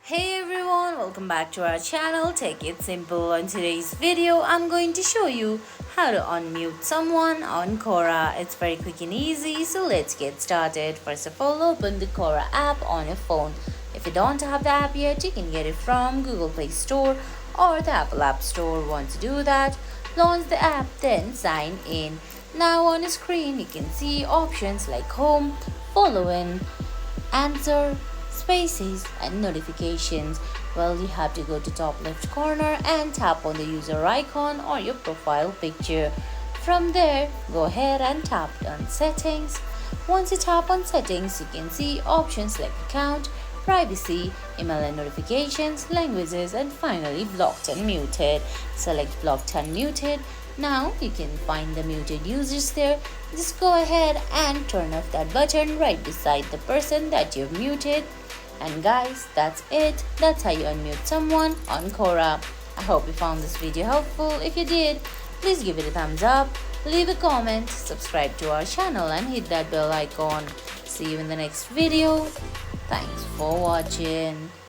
Hey everyone, welcome back to our channel. Take it simple. On today's video, I'm going to show you how to unmute someone on Quora. It's very quick and easy, so let's get started. First of all, open the Quora app on your phone. If you don't have the app yet, you can get it from Google Play Store or the Apple App Store. Once you do that, launch the app, then sign in. Now on the screen, you can see options like home, following, answer, spaces and notifications. Well, you have to go to top left corner and tap on the user icon or your profile picture. From there, go ahead and tap on settings. Once you tap on settings, you can see options like account, privacy, email and notifications, languages, and finally blocked and muted. Select blocked and muted. Now you can find the muted users there. Just go ahead and turn off that button right beside the person that you've muted. And guys, that's it. That's how you unmute someone on Quora. I hope you found this video helpful. If you did, please give it a thumbs up, leave a comment, subscribe to our channel and hit that bell icon. See you in the next video. Thanks for watching.